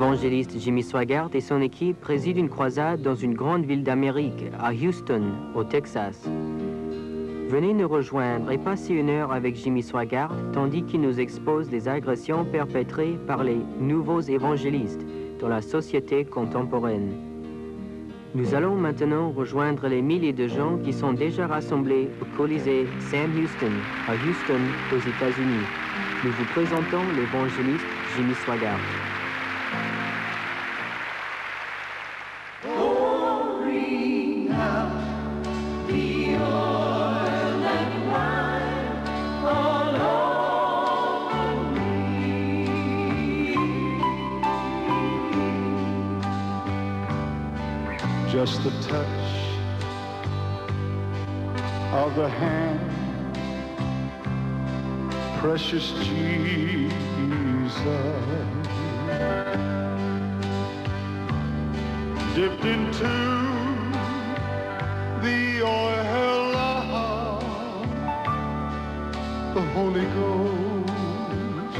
L'évangéliste Jimmy Swaggart et son équipe président une croisade dans une grande ville d'Amérique, à Houston, au Texas. Venez nous rejoindre et passer une heure avec Jimmy Swaggart tandis qu'il nous expose les agressions perpétrées par les nouveaux évangélistes dans la société contemporaine. Nous allons maintenant rejoindre les milliers de gens qui sont déjà rassemblés au Colisée Sam Houston, à Houston, aux États-Unis. Nous vous présentons l'évangéliste Jimmy Swaggart. Just the touch of the hand, precious Jesus, dipped into the oil of the Holy Ghost.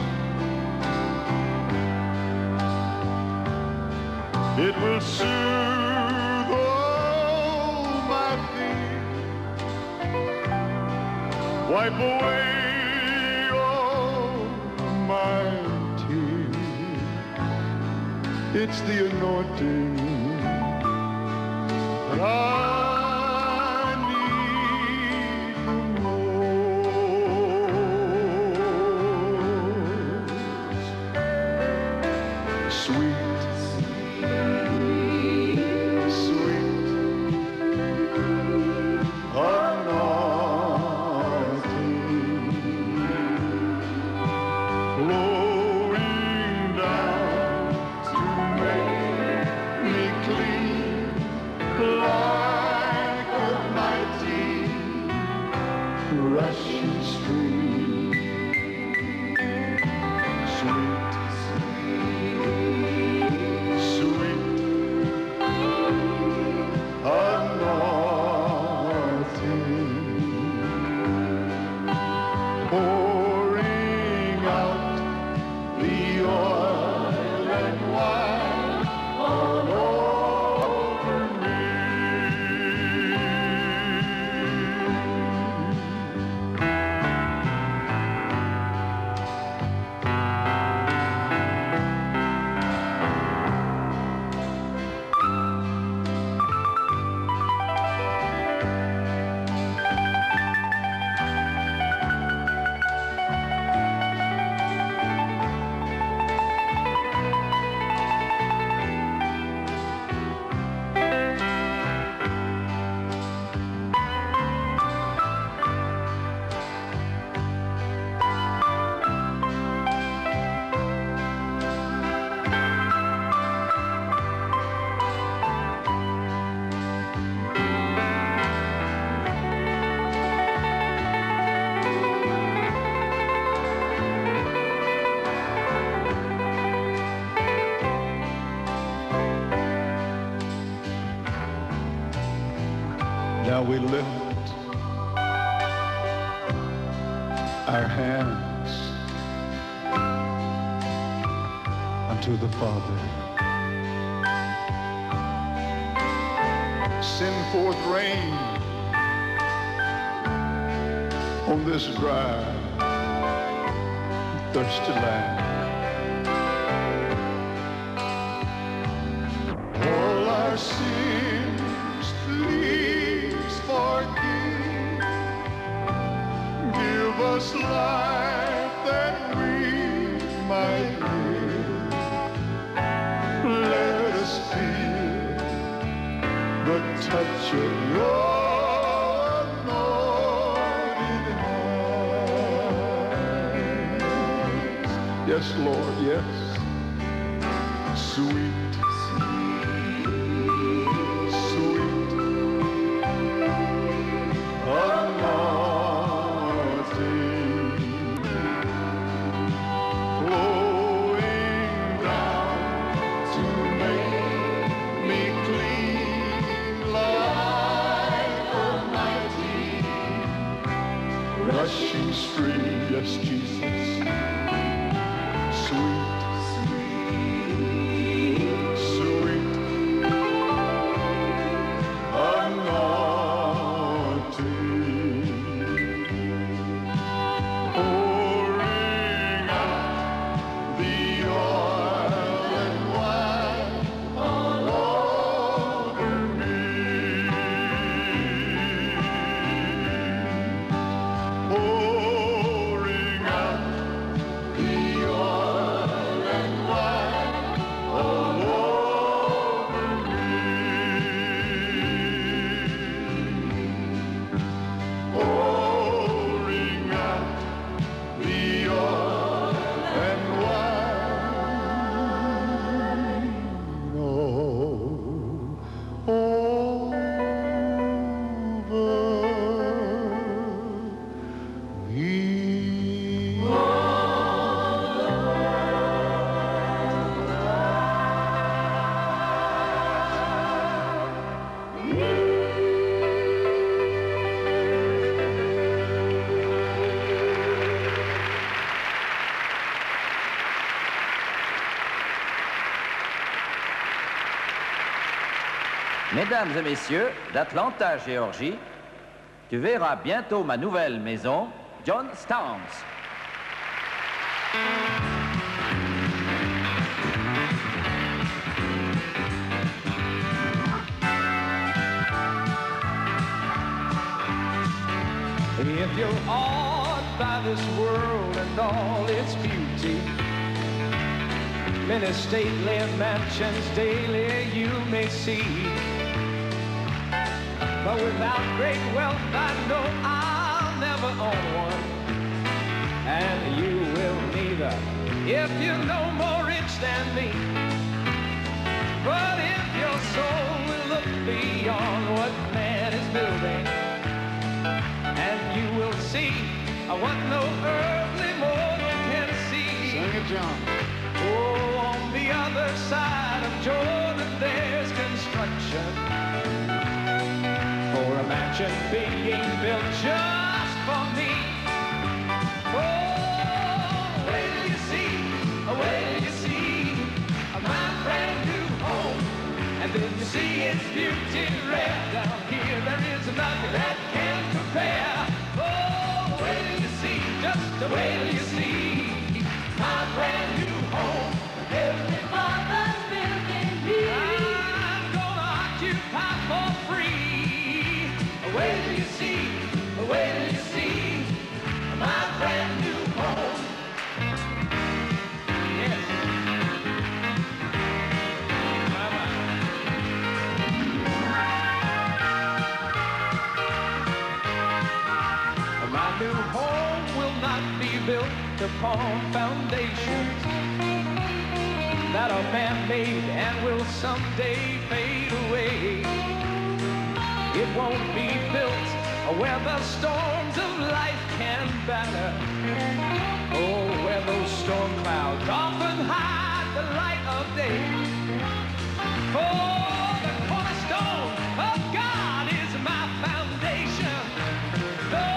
It will soon wipe away all my tears. It's the anointing that I need the most. Sweet, sweet rushing stream, sweet, sweet anointing, pouring out the oil and wine all over me. Now we lift our hands unto the Father. Send forth rain on this dry, thirsty land. All our sins, please forgive. Give us life that we might live. Let us feel the touch of your anointed hands. Yes, Lord, yes. Sweet, sweet anointing, flowing down to make me clean like a mighty rushing stream. Yes, Jesus. Sweet, Mesdames et messieurs, d'Atlanta, Géorgie, tu verras bientôt ma nouvelle maison, John Stamos. If you're awed by this world and all its beauty, many stately mansions daily you may see, but without great wealth I know I'll never own one, and you will neither if you're no more rich than me. But if your soul will look beyond what man is building, and you will see what no earthly mortal can see. Sing it, John. Oh, on the other side of Jordan there's construction for a mansion being built just for me. Oh, wait till you see, wait till you see my brand new home, and then you see its beauty rare. Down here there is nothing that can compare. Oh, wait till you see, just wait till you see my brand new home. Heavenly Father's building me. I'm gonna occupy for free. Wait till you see, wait till you see my brand new home. Yes. My new home will not be built upon foundations that are man-made and will someday fade away. It won't be built where the storms of life can batter. Oh, where those storm clouds often hide the light of day. For the cornerstone of God is my foundation. The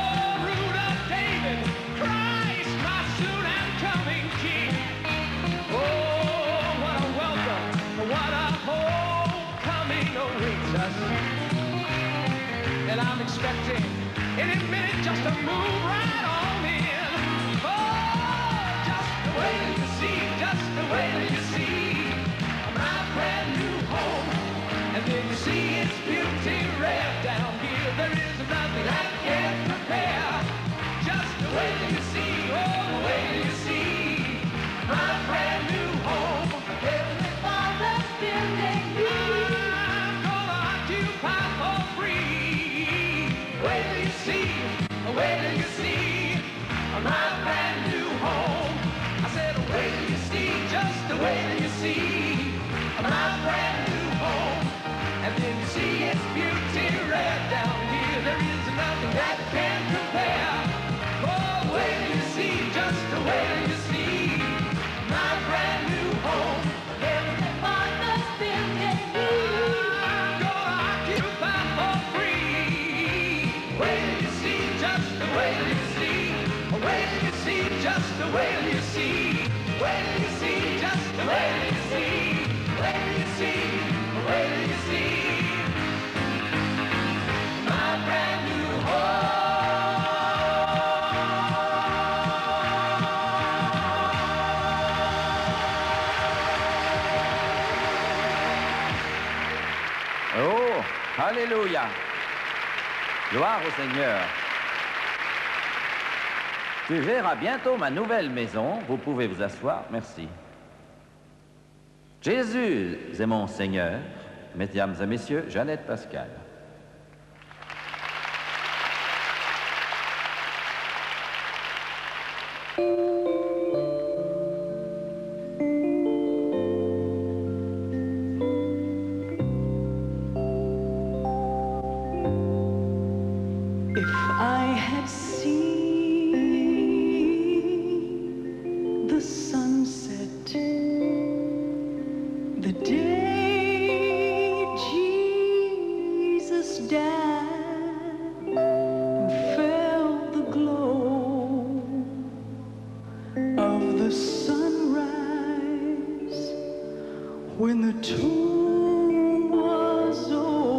root of David, Christ, my soon and coming King. Oh, what a welcome, what a homecoming awaits us. And I'm expecting any minute just to move right on in. Oh, just wait till you see, just wait till you see my brand new home. And then you see its beauty rare. Down here there is nothing that can compare. Just wait till you see, oh, wait till you see my brand new home. Heavenly Father's building me. I'm gonna occupy for free. Wait till you see, wait till you see my brand new home. I said wait till you see, just wait till you see my brand new home. And then you see its beauty rare. Down here there is nothing that can compare. Oh, wait till you see, just wait till you see my brand new home. Heavenly Father's building me. I'm gonna occupy for free. Wait till you see, just wait till you see. Wait till you see, just wait till you see. Wait till you see, just wait till you see. Wait till you see, wait till you see my brand new home. Oh, alléluia. Gloire au Seigneur. Tu verras bientôt ma nouvelle maison. Vous pouvez vous asseoir. Merci. Jésus est mon Seigneur. Mesdames et messieurs, Jeannette Pascal. If I had seen the sunset the day Jesus died and felt the glow of the sunrise when the tomb was open,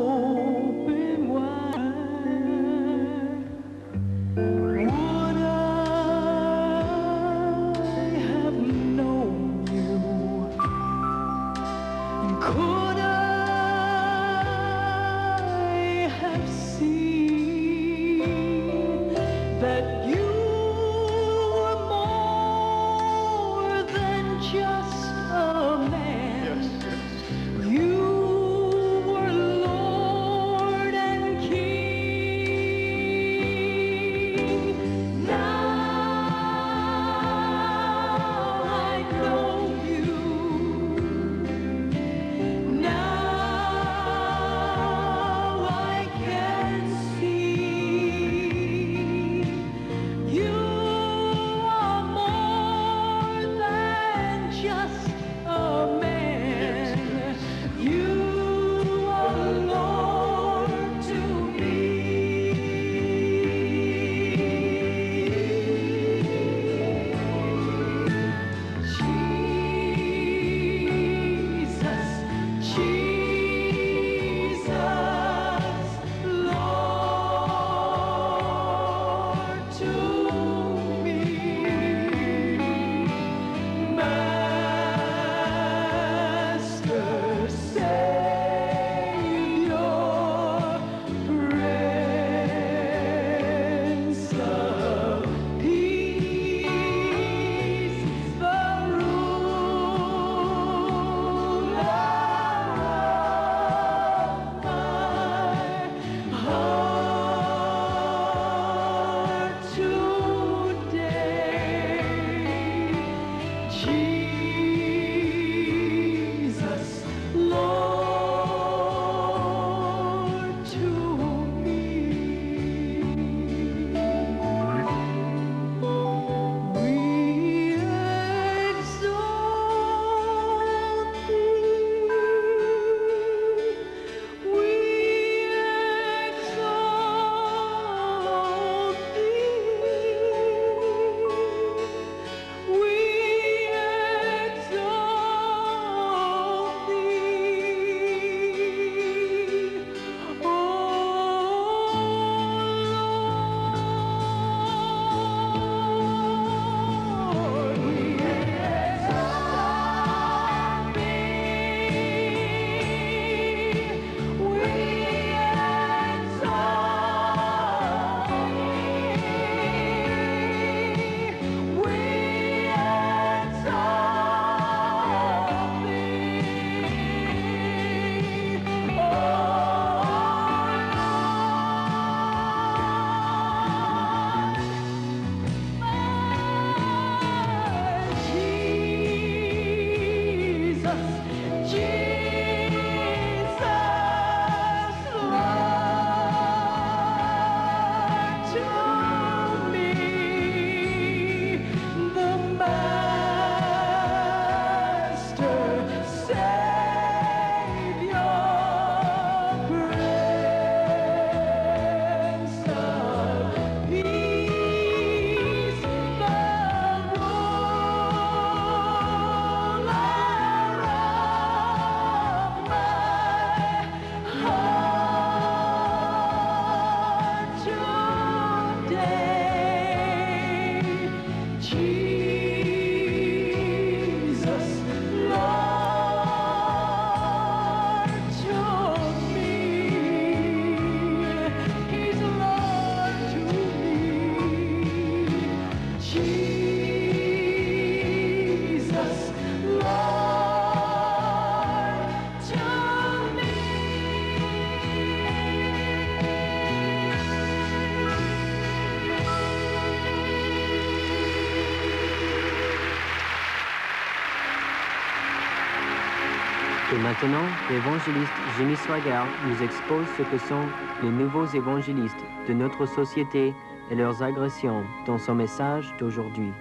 Et maintenant, l'évangéliste Jimmy Swaggart nous expose ce que sont les nouveaux évangélistes de notre société et leurs agressions dans son message d'aujourd'hui.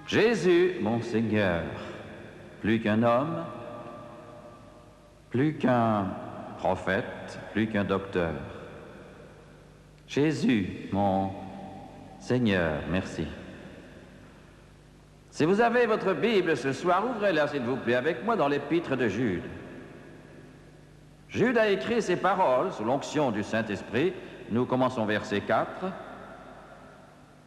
Jésus, mon Seigneur, plus qu'un homme, plus qu'un prophète, plus qu'un docteur. Jésus, mon Seigneur, merci. Si vous avez votre Bible ce soir, ouvrez-la s'il vous plaît avec moi dans l'épître de Jude. Jude a écrit ces paroles sous l'onction du Saint-Esprit. Nous commençons verset 4.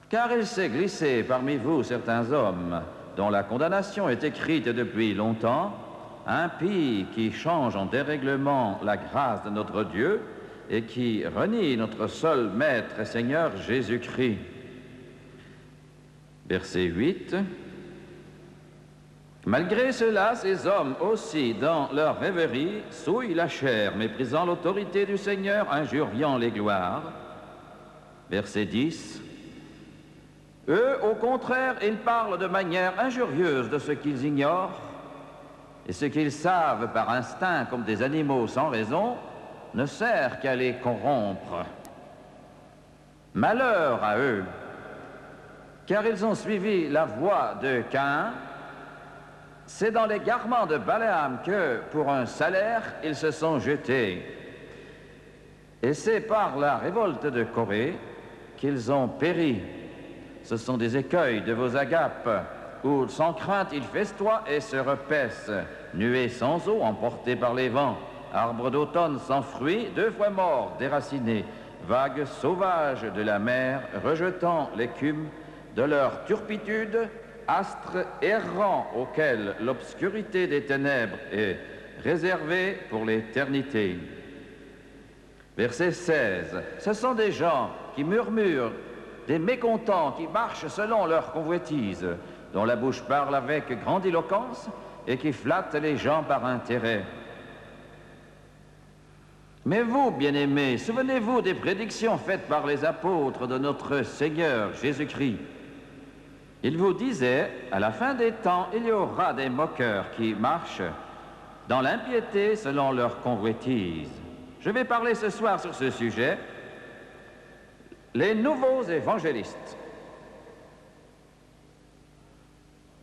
Car il s'est glissé parmi vous certains hommes dont la condamnation est écrite depuis longtemps, impies qui changent en dérèglement la grâce de notre Dieu et qui renient notre seul Maître et Seigneur Jésus-Christ. Verset 8. Malgré cela, ces hommes aussi, dans leur rêverie, souillent la chair, méprisant l'autorité du Seigneur, injuriant les gloires. Verset 10. Eux, au contraire, ils parlent de manière injurieuse de ce qu'ils ignorent, et ce qu'ils savent par instinct comme des animaux sans raison ne sert qu'à les corrompre. Malheur à eux, car ils ont suivi la voie de Caïn. C'est dans les garements de Balaam que, pour un salaire, ils se sont jetés. Et c'est par la révolte de Corée qu'ils ont péri. Ce sont des écueils de vos agapes, où sans crainte ils festoient et se repaissent, nuées sans eau, emportées par les vents, arbres d'automne sans fruits, 2 fois morts, déracinés, vagues sauvages de la mer, rejetant l'écume de leur turpitude, astres errants auxquels l'obscurité des ténèbres est réservée pour l'éternité. Verset 16. Ce sont des gens qui murmurent, des mécontents qui marchent selon leur convoitise, dont la bouche parle avec grandiloquence et qui flattent les gens par intérêt. Mais vous, bien-aimés, souvenez-vous des prédictions faites par les apôtres de notre Seigneur Jésus-Christ. Il vous disait, à la fin des temps, il y aura des moqueurs qui marchent dans l'impiété selon leur convoitise. Je vais parler ce soir sur ce sujet, les nouveaux évangélistes.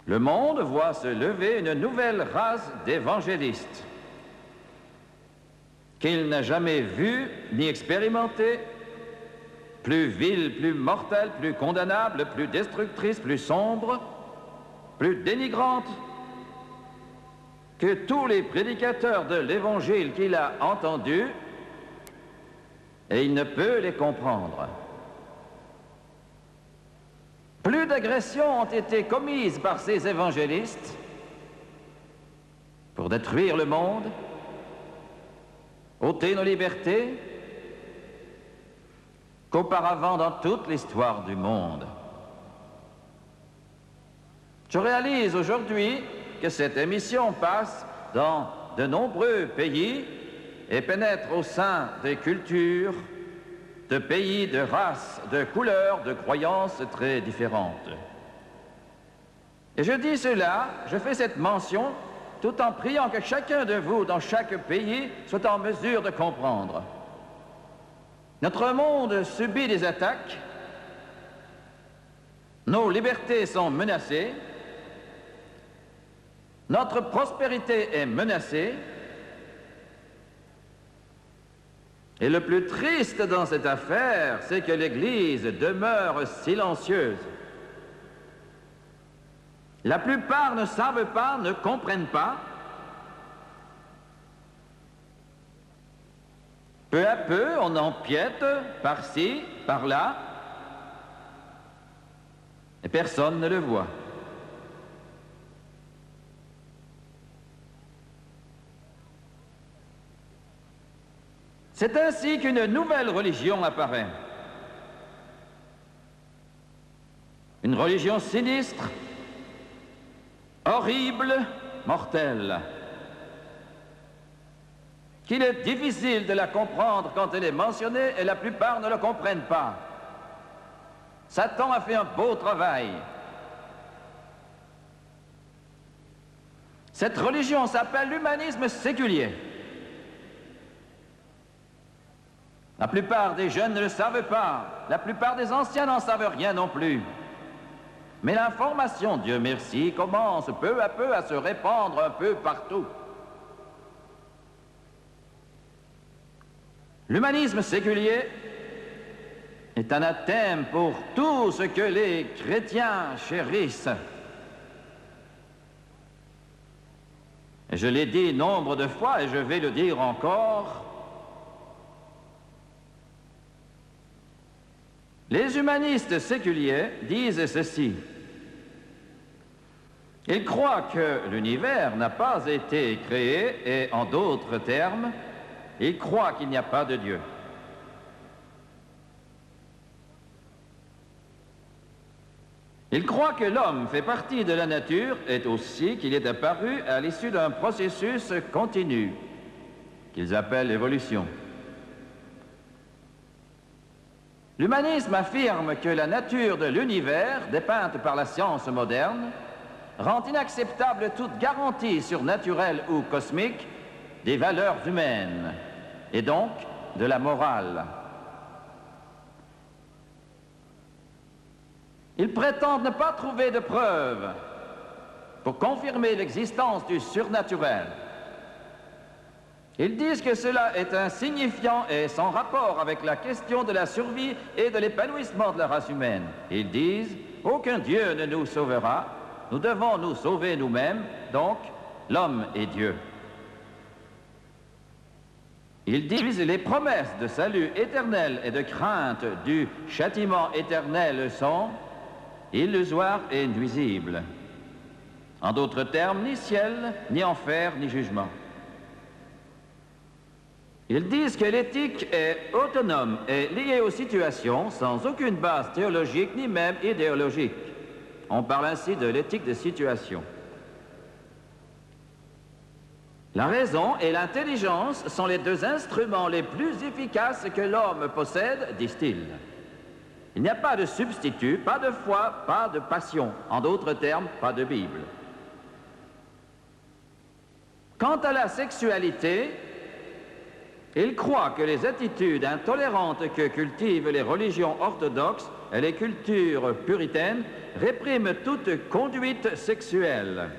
Le monde voit se lever une nouvelle race d'évangélistes qu'il n'a jamais vue ni expérimentée, plus vile, plus mortelle, plus condamnable, plus destructrice, plus sombre, plus dénigrante que tous les prédicateurs de l'Évangile qu'il a entendus, et il ne peut les comprendre. Plus d'agressions ont été commises par ces évangélistes pour détruire le monde, ôter nos libertés, qu'auparavant dans toute l'histoire du monde. Je réalise aujourd'hui que cette émission passe dans de nombreux pays et pénètre au sein des cultures, de pays, de races, de couleurs, de croyances très différentes. Et je dis cela, je fais cette mention, tout en priant que chacun de vous, dans chaque pays, soit en mesure de comprendre. Notre monde subit des attaques, nos libertés sont menacées, notre prospérité est menacée, et le plus triste dans cette affaire, c'est que l'Église demeure silencieuse. La plupart ne savent pas, ne comprennent pas. Peu à peu, on empiète par-ci, par-là, et personne ne le voit. C'est ainsi qu'une nouvelle religion apparaît. Une religion sinistre, horrible, mortelle, qu'il est difficile de la comprendre quand elle est mentionnée et la plupart ne le comprennent pas. Satan a fait un beau travail. Cette religion s'appelle l'humanisme séculier. La plupart des jeunes ne le savent pas. La plupart des anciens n'en savent rien non plus. Mais l'information, Dieu merci, commence peu à peu à se répandre un peu partout. L'humanisme séculier est un anathème pour tout ce que les chrétiens chérissent. Et je l'ai dit nombre de fois et je vais le dire encore. Les humanistes séculiers disent ceci. Ils croient que l'univers n'a pas été créé et, en d'autres termes, ils croient qu'il n'y a pas de Dieu. Ils croient que l'homme fait partie de la nature et aussi qu'il est apparu à l'issue d'un processus continu qu'ils appellent l'évolution. L'humanisme affirme que la nature de l'univers, dépeinte par la science moderne, rend inacceptable toute garantie surnaturelle ou cosmique des valeurs humaines, et donc de la morale. Ils prétendent ne pas trouver de preuves pour confirmer l'existence du surnaturel. Ils disent que cela est insignifiant et sans rapport avec la question de la survie et de l'épanouissement de la race humaine. Ils disent « Aucun Dieu ne nous sauvera, nous devons nous sauver nous-mêmes, donc l'homme est Dieu ». Ils disent les promesses de salut éternel et de crainte du châtiment éternel sont illusoires et nuisibles. En d'autres termes, ni ciel, ni enfer, ni jugement. Ils disent que l'éthique est autonome et liée aux situations sans aucune base théologique ni même idéologique. On parle ainsi de l'éthique de situation. La raison et l'intelligence sont les deux instruments les plus efficaces que l'homme possède, disent-ils. Il n'y a pas de substitut, pas de foi, pas de passion. En d'autres termes, pas de Bible. Quant à la sexualité, ils croient que les attitudes intolérantes que cultivent les religions orthodoxes et les cultures puritaines répriment toute conduite sexuelle.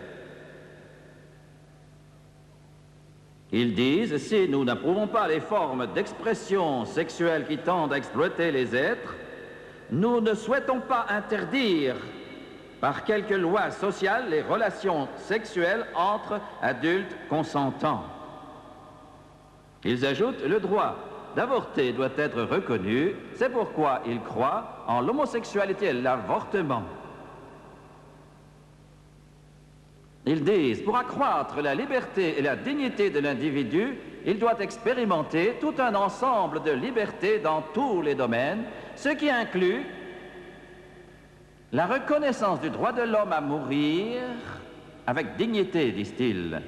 Ils disent, si nous n'approuvons pas les formes d'expression sexuelle qui tendent à exploiter les êtres, nous ne souhaitons pas interdire par quelque loi sociale les relations sexuelles entre adultes consentants. Ils ajoutent, le droit d'avorter doit être reconnu, c'est pourquoi ils croient en l'homosexualité et l'avortement. Ils disent, pour accroître la liberté et la dignité de l'individu, il doit expérimenter tout un ensemble de libertés dans tous les domaines, ce qui inclut la reconnaissance du droit de l'homme à mourir avec dignité, disent-ils.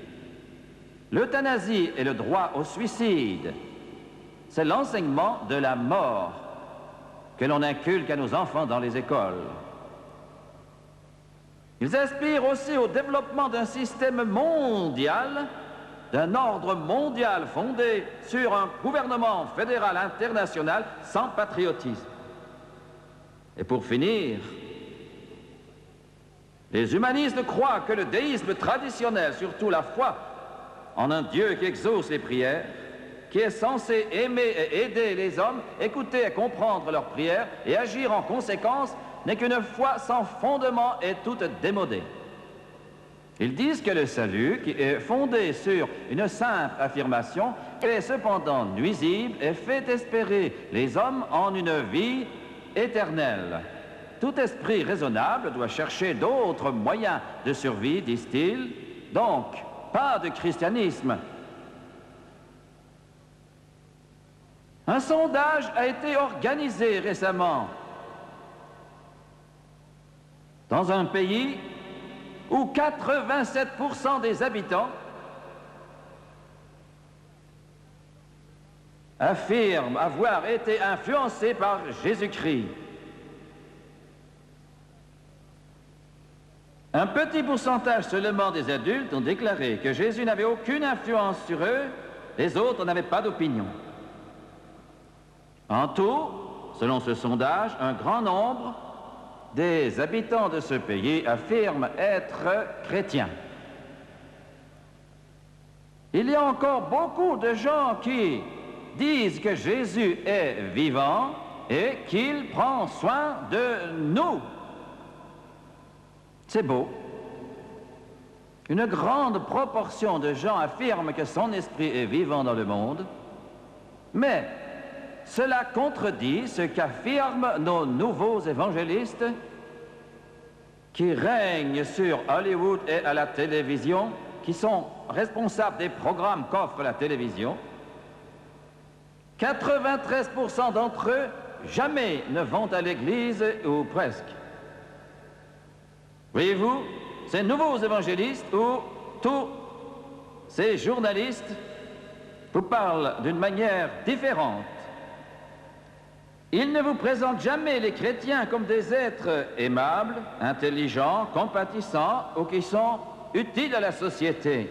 L'euthanasie et le droit au suicide, c'est l'enseignement de la mort que l'on inculque à nos enfants dans les écoles. Ils aspirent aussi au développement d'un système mondial, d'un ordre mondial fondé sur un gouvernement fédéral international sans patriotisme. Et pour finir, les humanistes croient que le déisme traditionnel, surtout la foi en un Dieu qui exauce les prières, qui est censé aimer et aider les hommes, écouter et comprendre leurs prières et agir en conséquence, n'est qu'une foi sans fondement et toute démodée. Ils disent que le salut, qui est fondé sur une simple affirmation, est cependant nuisible et fait espérer les hommes en une vie éternelle. Tout esprit raisonnable doit chercher d'autres moyens de survie, disent-ils, donc pas de christianisme. Un sondage a été organisé récemment dans un pays où 87% des habitants affirment avoir été influencés par Jésus-Christ. Un petit pourcentage seulement des adultes ont déclaré que Jésus n'avait aucune influence sur eux, les autres n'avaient pas d'opinion. En tout, selon ce sondage, un grand nombre des habitants de ce pays affirment être chrétiens. Il y a encore beaucoup de gens qui disent que Jésus est vivant et qu'il prend soin de nous. C'est beau. Une grande proportion de gens affirment que son esprit est vivant dans le monde, mais cela contredit ce qu'affirment nos nouveaux évangélistes qui règnent sur Hollywood et à la télévision, qui sont responsables des programmes qu'offre la télévision. 93% d'entre eux jamais ne vont à l'église, ou presque. Voyez-vous, ces nouveaux évangélistes ou tous ces journalistes vous parlent d'une manière différente. Ils ne vous présentent jamais les chrétiens comme des êtres aimables, intelligents, compatissants ou qui sont utiles à la société.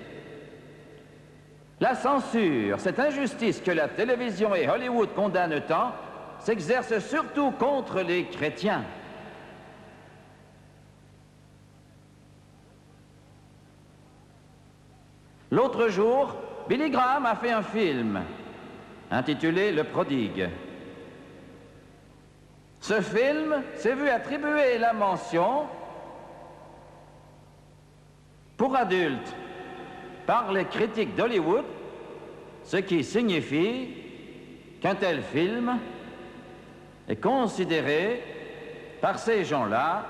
La censure, cette injustice que la télévision et Hollywood condamnent tant, s'exerce surtout contre les chrétiens. L'autre jour, Billy Graham a fait un film intitulé Le Prodigue. Ce film s'est vu attribuer la mention pour adultes par les critiques d'Hollywood, ce qui signifie qu'un tel film est considéré par ces gens-là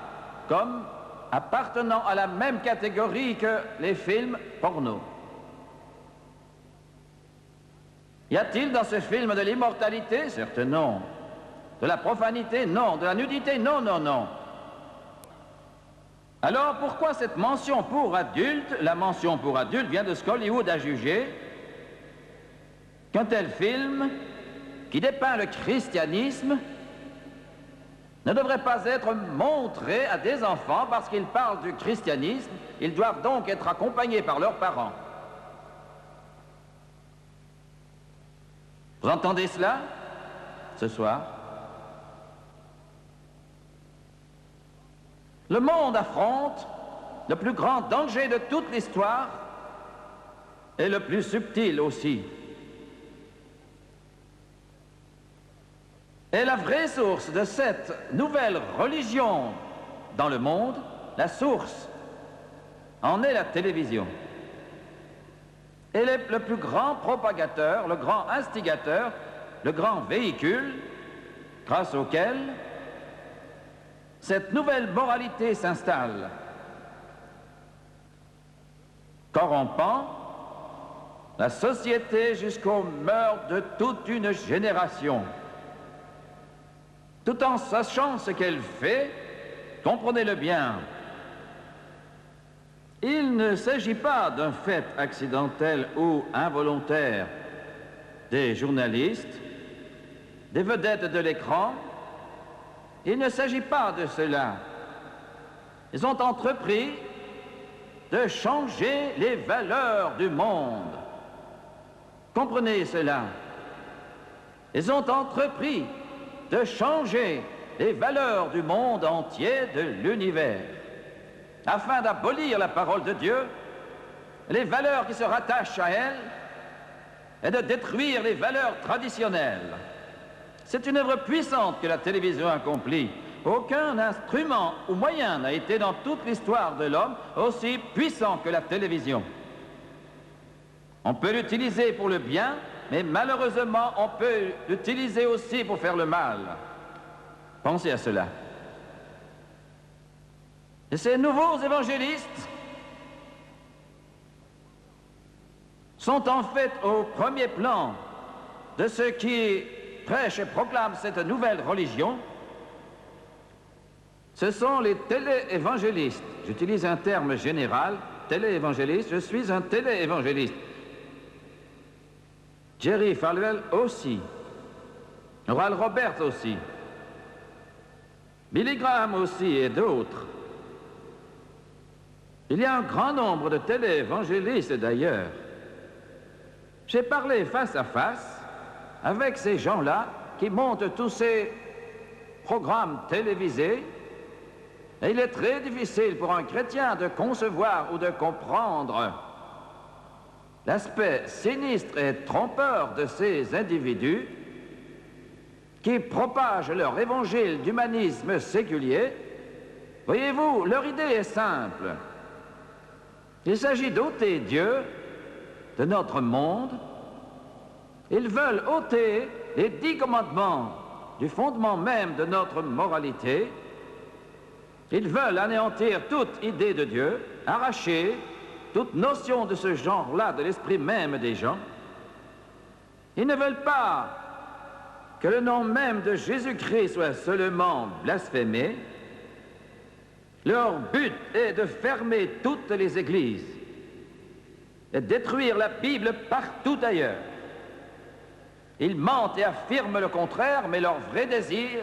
comme appartenant à la même catégorie que les films porno. Y a-t-il dans ce film de l'immortalité? Certes non. De la profanité? Non. De la nudité? Non, non, non. Alors pourquoi cette mention pour adultes? La mention pour adultes vient de ce qu'Hollywood a jugé qu'un tel film qui dépeint le christianisme ne devrait pas être montré à des enfants parce qu'ils parlent du christianisme. Ils doivent donc être accompagnés par leurs parents. Vous entendez cela ce soir? Le monde affronte le plus grand danger de toute l'histoire et le plus subtil aussi. Et la vraie source de cette nouvelle religion dans le monde, la source en est la télévision. Elle est le plus grand propagateur, le grand instigateur, le grand véhicule grâce auquel cette nouvelle moralité s'installe, corrompant la société jusqu'au meurtre de toute une génération. Tout en sachant ce qu'elle fait, comprenez-le bien, il ne s'agit pas d'un fait accidentel ou involontaire des journalistes, des vedettes de l'écran. Il ne s'agit pas de cela. Ils ont entrepris de changer les valeurs du monde. Comprenez cela. Ils ont entrepris de changer les valeurs du monde entier, de l'univers, afin d'abolir la parole de Dieu, les valeurs qui se rattachent à elle, et de détruire les valeurs traditionnelles. C'est une œuvre puissante que la télévision accomplit. Aucun instrument ou moyen n'a été dans toute l'histoire de l'homme aussi puissant que la télévision. On peut l'utiliser pour le bien, mais malheureusement, on peut l'utiliser aussi pour faire le mal. Pensez à cela. Et ces nouveaux évangélistes sont en fait au premier plan de ceux qui prêchent et proclament cette nouvelle religion. Ce sont les télé-évangélistes. J'utilise un terme général, télé-évangéliste. Je suis un télé-évangéliste. Jerry Falwell aussi. Oral Roberts aussi. Billy Graham aussi et d'autres. Il y a un grand nombre de téléévangélistes d'ailleurs. J'ai parlé face à face avec ces gens-là qui montent tous ces programmes télévisés, et il est très difficile pour un chrétien de concevoir ou de comprendre l'aspect sinistre et trompeur de ces individus qui propagent leur évangile d'humanisme séculier. Voyez-vous, leur idée est simple. Il s'agit d'ôter Dieu de notre monde. Ils veulent ôter les 10 commandements du fondement même de notre moralité. Ils veulent anéantir toute idée de Dieu, arracher toute notion de ce genre-là de l'esprit même des gens. Ils ne veulent pas que le nom même de Jésus-Christ soit seulement blasphémé. Leur but est de fermer toutes les églises et de détruire la Bible partout ailleurs. Ils mentent et affirment le contraire, mais leur vrai désir,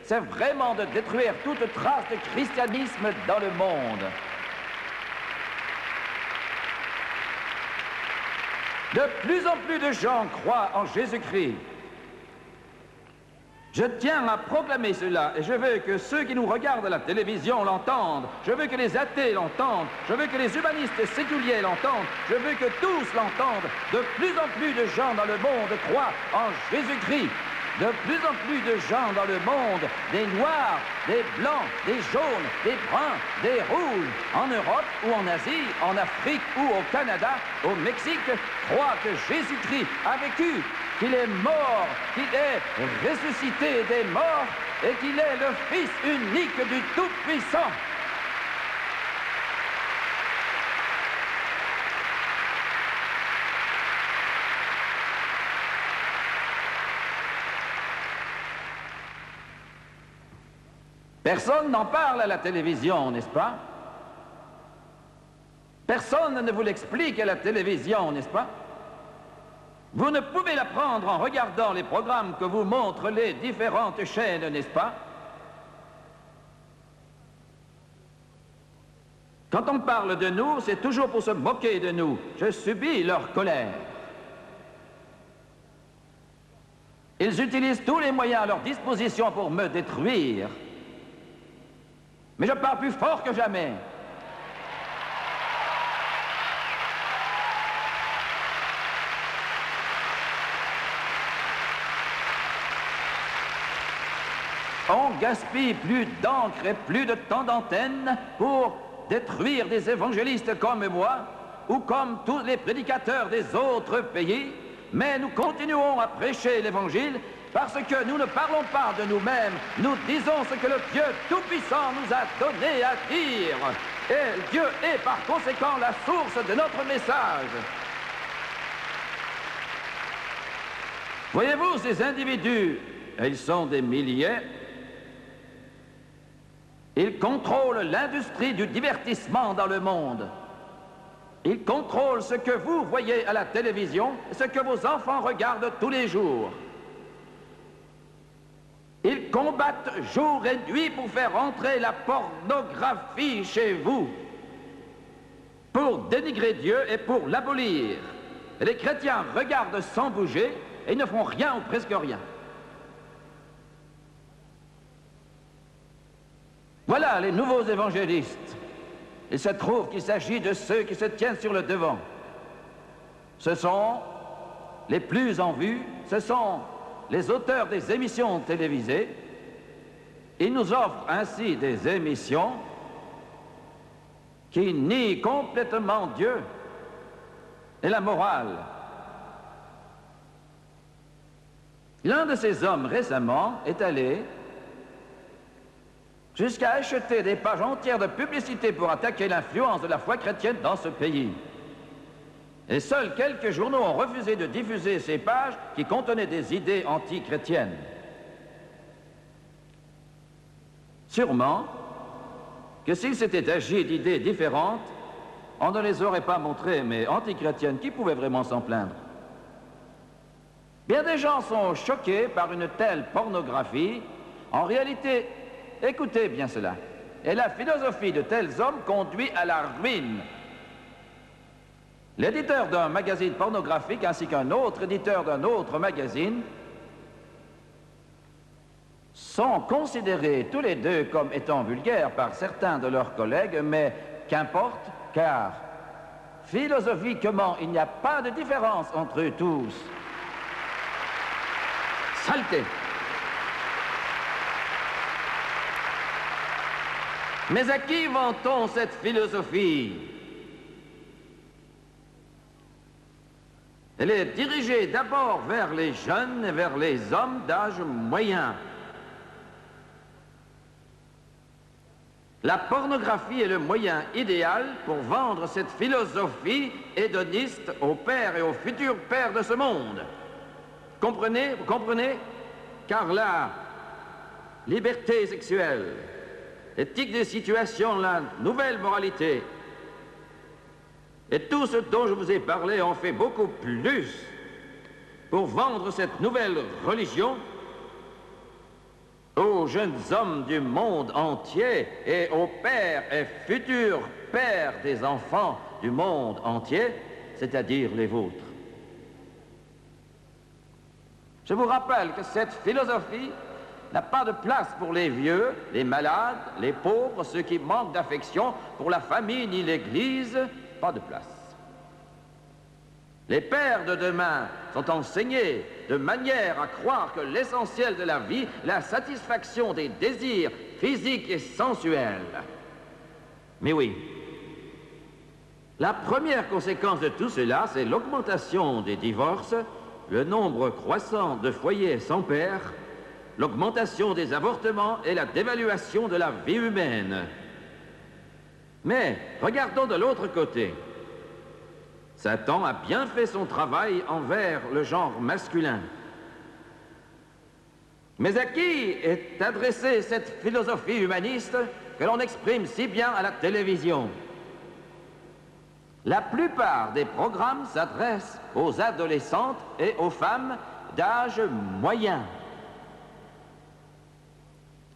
c'est vraiment de détruire toute trace de christianisme dans le monde. De plus en plus de gens croient en Jésus-Christ. Je tiens à proclamer cela, et je veux que ceux qui nous regardent à la télévision l'entendent. Je veux que les athées l'entendent. Je veux que les humanistes séculiers l'entendent. Je veux que tous l'entendent. De plus en plus de gens dans le monde croient en Jésus-Christ. De plus en plus de gens dans le monde, des noirs, des blancs, des jaunes, des bruns, des rouges, en Europe ou en Asie, en Afrique ou au Canada, au Mexique, croient que Jésus-Christ a vécu, qu'il est mort, qu'il est ressuscité des morts et qu'il est le Fils unique du Tout-Puissant. Personne n'en parle à la télévision, n'est-ce pas? Personne ne vous l'explique à la télévision, n'est-ce pas? Vous ne pouvez l'apprendre en regardant les programmes que vous montrent les différentes chaînes, n'est-ce pas? Quand on parle de nous, c'est toujours pour se moquer de nous. Je subis leur colère. Ils utilisent tous les moyens à leur disposition pour me détruire. Mais je parle plus fort que jamais. On gaspille plus d'encre et plus de temps d'antenne pour détruire des évangélistes comme moi ou comme tous les prédicateurs des autres pays, mais nous continuons à prêcher l'évangile parce que nous ne parlons pas de nous-mêmes, nous disons ce que le Dieu Tout-Puissant nous a donné à dire. Et Dieu est par conséquent la source de notre message. Voyez-vous, ces individus, et ils sont des milliers, ils contrôlent l'industrie du divertissement dans le monde. Ils contrôlent ce que vous voyez à la télévision, ce que vos enfants regardent tous les jours. Ils combattent jour et nuit pour faire entrer la pornographie chez vous, pour dénigrer Dieu et pour l'abolir. Et les chrétiens regardent sans bouger et ne font rien ou presque rien. Voilà les nouveaux évangélistes. Il se trouve qu'il s'agit de ceux qui se tiennent sur le devant. Ce sont les plus en vue, ce sont les auteurs des émissions télévisées. Ils nous offrent ainsi des émissions qui nient complètement Dieu et la morale. L'un de ces hommes récemment est allé jusqu'à acheter des pages entières de publicité pour attaquer l'influence de la foi chrétienne dans ce pays. Et seuls quelques journaux ont refusé de diffuser ces pages qui contenaient des idées anti-chrétiennes. Sûrement que s'il s'était agi d'idées différentes, on ne les aurait pas montrées, mais anti-chrétiennes, qui pouvaient vraiment s'en plaindre? Bien des gens sont choqués par une telle pornographie. En réalité, écoutez bien cela. Et la philosophie de tels hommes conduit à la ruine. L'éditeur d'un magazine pornographique ainsi qu'un autre éditeur d'un autre magazine sont considérés tous les deux comme étant vulgaires par certains de leurs collègues, mais qu'importe, car philosophiquement, il n'y a pas de différence entre eux tous. Saleté! Mais à qui vend-on cette philosophie? Elle est dirigée d'abord vers les jeunes et vers les hommes d'âge moyen. La pornographie est le moyen idéal pour vendre cette philosophie hédoniste aux pères et aux futurs pères de ce monde. Comprenez? Vous comprenez? Car la liberté sexuelle, l'éthique des situations, la nouvelle moralité, et tout ce dont je vous ai parlé en fait beaucoup plus pour vendre cette nouvelle religion aux jeunes hommes du monde entier et aux pères et futurs pères des enfants du monde entier, c'est-à-dire les vôtres. Je vous rappelle que cette philosophie n'a pas de place pour les vieux, les malades, les pauvres, ceux qui manquent d'affection, pour la famille ni l'Église, pas de place. Les pères de demain sont enseignés de manière à croire que l'essentiel de la vie, la satisfaction des désirs physiques et sensuels. Mais oui, la première conséquence de tout cela, c'est l'augmentation des divorces, le nombre croissant de foyers sans père, l'augmentation des avortements et la dévaluation de la vie humaine. Mais regardons de l'autre côté. Satan a bien fait son travail envers le genre masculin. Mais à qui est adressée cette philosophie humaniste que l'on exprime si bien à la télévision? La plupart des programmes s'adressent aux adolescentes et aux femmes d'âge moyen.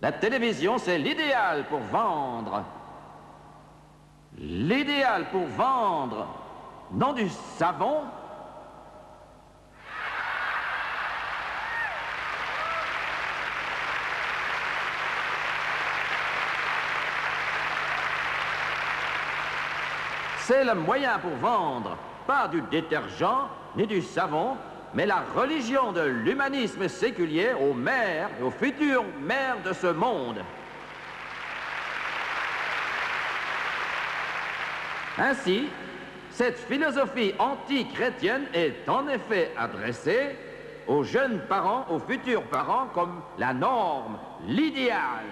La télévision, c'est l'idéal pour vendre. L'idéal pour vendre, non du savon, c'est le moyen pour vendre, pas du détergent ni du savon, mais la religion de l'humanisme séculier aux mères et aux futures mères de ce monde. Ainsi, cette philosophie anti-chrétienne est en effet adressée aux jeunes parents, aux futurs parents, comme la norme, l'idéal.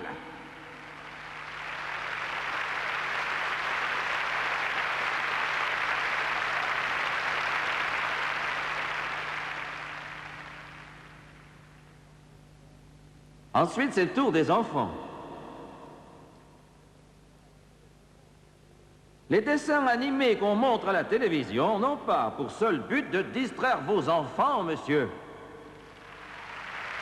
Ensuite, c'est le tour des enfants. Les dessins animés qu'on montre à la télévision n'ont pas pour seul but de distraire vos enfants, monsieur.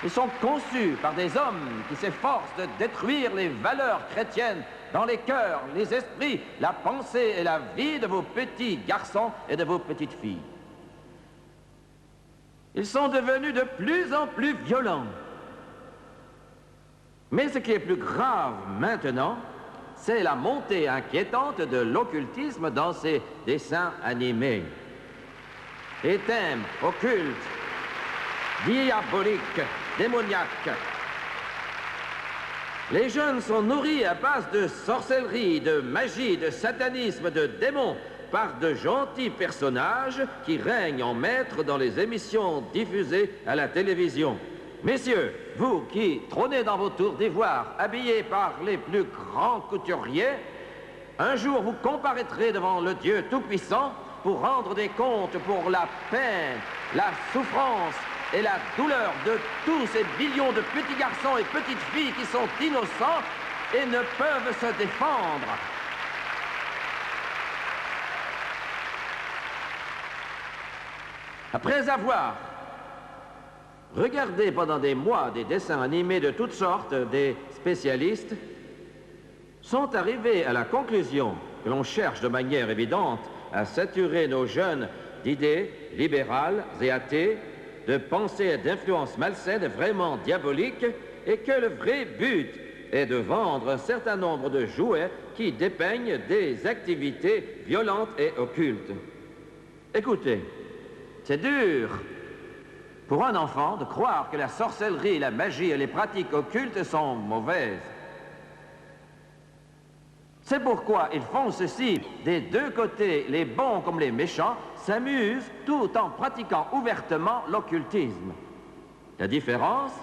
Ils sont conçus par des hommes qui s'efforcent de détruire les valeurs chrétiennes dans les cœurs, les esprits, la pensée et la vie de vos petits garçons et de vos petites filles. Ils sont devenus de plus en plus violents. Mais ce qui est plus grave maintenant, c'est la montée inquiétante de l'occultisme dans ces dessins animés. Les thèmes occultes, diaboliques, démoniaques. Les jeunes sont nourris à base de sorcellerie, de magie, de satanisme, de démons, par de gentils personnages qui règnent en maître dans les émissions diffusées à la télévision. Messieurs, vous qui trônez dans vos tours d'ivoire, habillés par les plus grands couturiers, un jour vous comparaîtrez devant le Dieu Tout-Puissant pour rendre des comptes pour la peine, la souffrance et la douleur de tous ces millions de petits garçons et petites filles qui sont innocents et ne peuvent se défendre. Après avoir regardez pendant des mois des dessins animés de toutes sortes, des spécialistes, sont arrivés à la conclusion que l'on cherche de manière évidente à saturer nos jeunes d'idées libérales et athées, de pensées et d'influences malsaines vraiment diaboliques, et que le vrai but est de vendre un certain nombre de jouets qui dépeignent des activités violentes et occultes. Écoutez, c'est dur pour un enfant de croire que la sorcellerie, la magie et les pratiques occultes sont mauvaises. C'est pourquoi ils font ceci. Des deux côtés, les bons comme les méchants s'amusent tout en pratiquant ouvertement l'occultisme. La différence,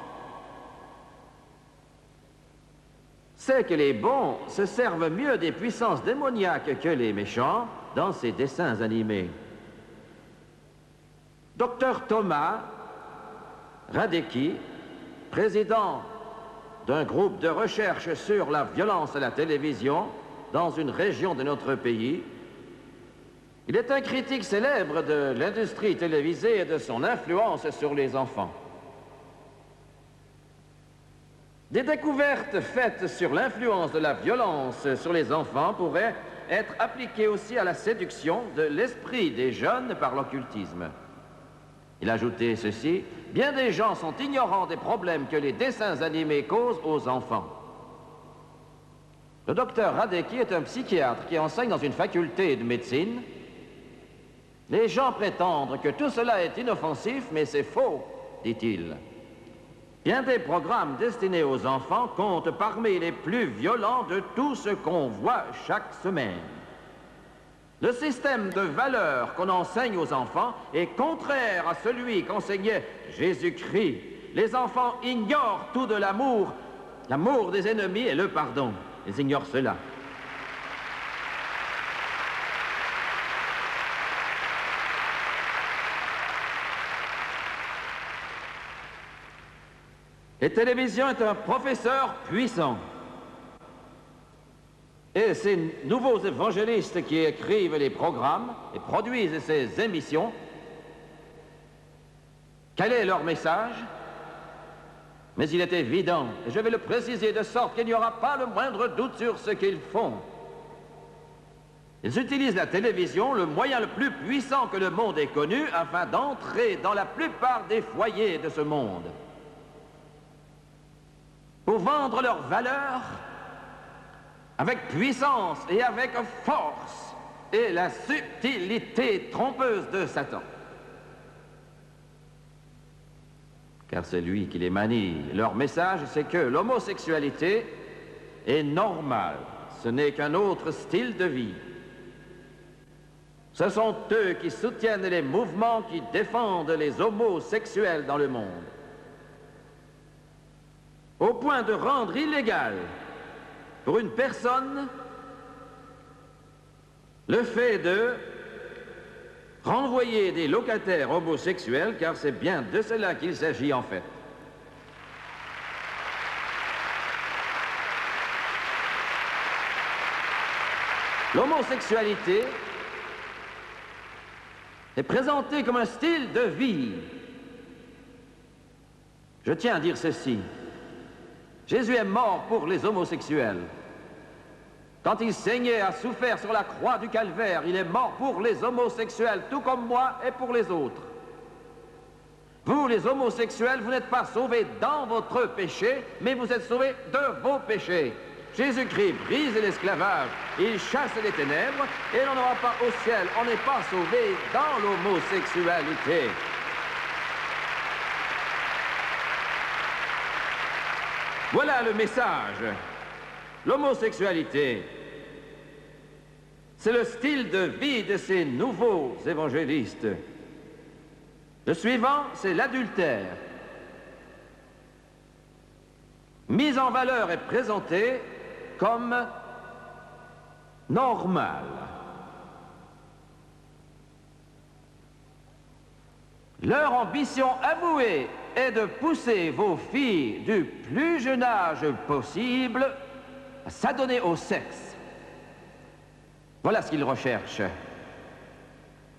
c'est que les bons se servent mieux des puissances démoniaques que les méchants dans ces dessins animés. Dr Thomas Radecki, président d'un groupe de recherche sur la violence à la télévision dans une région de notre pays, il est un critique célèbre de l'industrie télévisée et de son influence sur les enfants. Des découvertes faites sur l'influence de la violence sur les enfants pourraient être appliquées aussi à la séduction de l'esprit des jeunes par l'occultisme. Il ajoutait ceci: bien des gens sont ignorants des problèmes que les dessins animés causent aux enfants. Le docteur Radecki est un psychiatre qui enseigne dans une faculté de médecine. Les gens prétendent que tout cela est inoffensif, mais c'est faux, dit-il. Bien des programmes destinés aux enfants comptent parmi les plus violents de tout ce qu'on voit chaque semaine. Le système de valeurs qu'on enseigne aux enfants est contraire à celui qu'enseignait Jésus-Christ. Les enfants ignorent tout de l'amour, l'amour des ennemis et le pardon. Ils ignorent cela. La télévision est un professeur puissant. Et ces nouveaux évangélistes qui écrivent les programmes et produisent ces émissions, quel est leur message? Mais il est évident, et je vais le préciser de sorte qu'il n'y aura pas le moindre doute sur ce qu'ils font. Ils utilisent la télévision, le moyen le plus puissant que le monde ait connu, afin d'entrer dans la plupart des foyers de ce monde. Pour vendre leurs valeurs avec puissance et avec force et la subtilité trompeuse de Satan. Car c'est lui qui les manie. Leur message, c'est que l'homosexualité est normale. Ce n'est qu'un autre style de vie. Ce sont eux qui soutiennent les mouvements qui défendent les homosexuels dans le monde. Au point de rendre illégal pour une personne le fait de renvoyer des locataires homosexuels, car c'est bien de cela qu'il s'agit en fait. L'homosexualité est présentée comme un style de vie. Je tiens à dire ceci. Jésus est mort pour les homosexuels. Quand il saignait, a souffert sur la croix du calvaire, il est mort pour les homosexuels, tout comme moi et pour les autres. Vous, les homosexuels, vous n'êtes pas sauvés dans votre péché, mais vous êtes sauvés de vos péchés. Jésus-Christ brise l'esclavage, il chasse les ténèbres, et l'on n'aura pas au ciel. On n'est pas sauvés dans l'homosexualité. Voilà le message. L'homosexualité, c'est le style de vie de ces nouveaux évangélistes. Le suivant, c'est l'adultère. Mis en valeur et présenté comme normal. Leur ambition avouée est de pousser vos filles du plus jeune âge possible à s'adonner au sexe. Voilà ce qu'ils recherchent.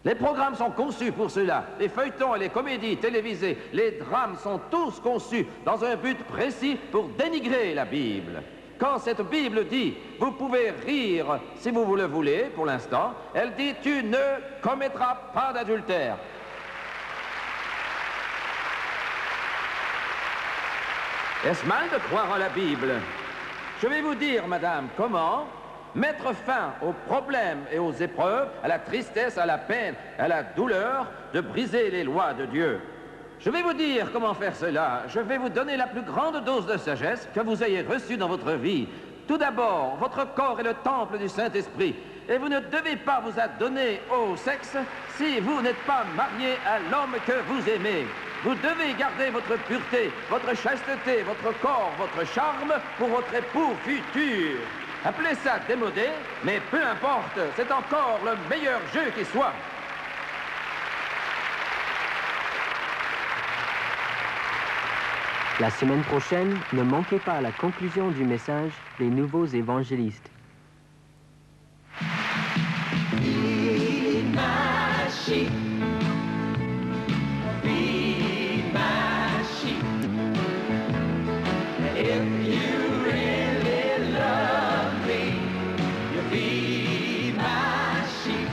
Les programmes sont conçus pour cela. Les feuilletons et les comédies télévisées, les drames sont tous conçus dans un but précis pour dénigrer la Bible. Quand cette Bible dit, vous pouvez rire si vous le voulez, pour l'instant, elle dit, tu ne commettras pas d'adultère. Est-ce mal de croire en la Bible? Je vais vous dire, madame, comment mettre fin aux problèmes et aux épreuves, à la tristesse, à la peine, à la douleur, de briser les lois de Dieu. Je vais vous dire comment faire cela. Je vais vous donner la plus grande dose de sagesse que vous ayez reçue dans votre vie. Tout d'abord, votre corps est le temple du Saint-Esprit. Et vous ne devez pas vous adonner au sexe si vous n'êtes pas marié à l'homme que vous aimez. Vous devez garder votre pureté, votre chasteté, votre corps, votre charme pour votre époux futur. Appelez ça démodé, mais peu importe, c'est encore le meilleur jeu qui soit. La semaine prochaine, ne manquez pas la conclusion du message Les Nouveaux Évangélistes. Feed my sheep. Feed my sheep. If you really love me, you feed my sheep.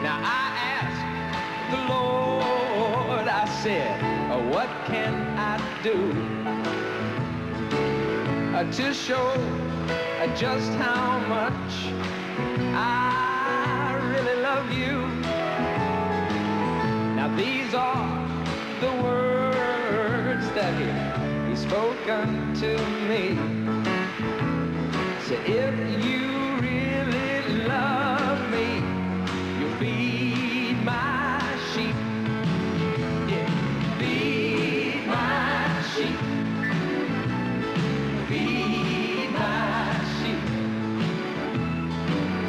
Now I asked the Lord, I said, what can I do to show just how much I really love you? Now these are the words that He's spoken to me. Said, if you really love me, you feed my sheep. Yeah, feed my sheep. Feed my sheep.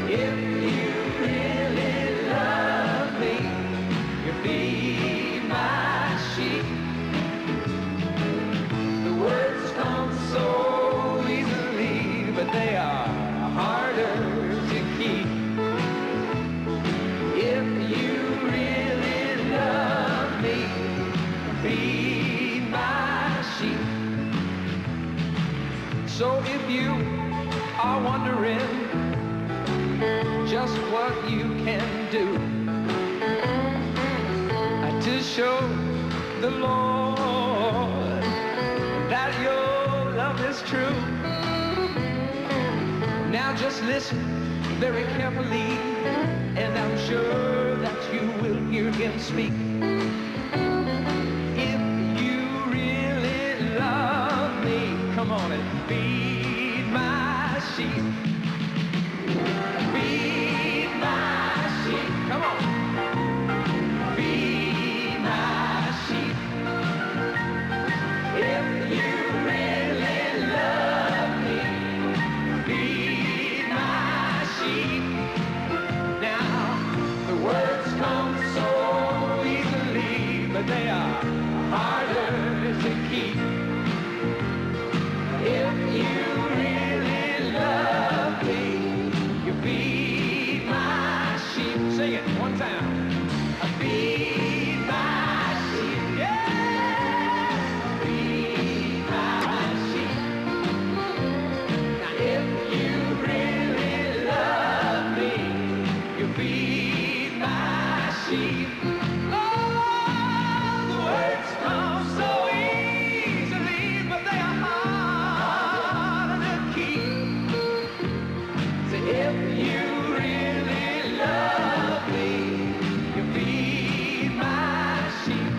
If you really love me, you feed my sheep. The words come so easily, but they are harder to keep. If you really love me, feed my sheep. So if you are wondering just what you can do to show the Lord that your love is true, now just listen very carefully, and I'm sure that you will hear Him speak. If you really love me, come on and feed my sheep. Feed my sheep. Come on. Feed my sheep. If you really love me, feed my sheep. Now, the words come so easily, but they are harder to keep. If you really love me, you feed my sheep. Sing it one time. Feed my sheep. Yeah. Feed my sheep. Now if you really love me, you feed my sheep. Oh, the words come so easily, but they are hard to keep. Say, if you really love me, you feed my sheep.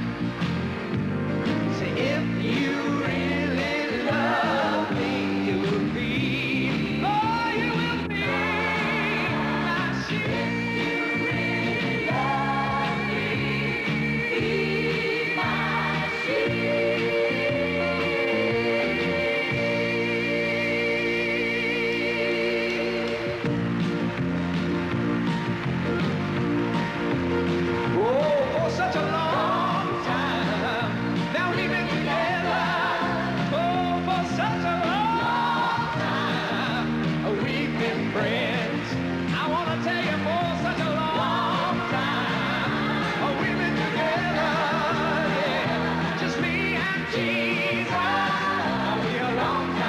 Say, if you really love me, you will feed, oh, you will feed my sheep. If you really love me, feed my sheep. Oh, for such a long time, now we've been together. Oh, for such a long time, we've been friends. I want to tell you, for such a long time, we've been together. Yeah, just me and Jesus. We're a long time.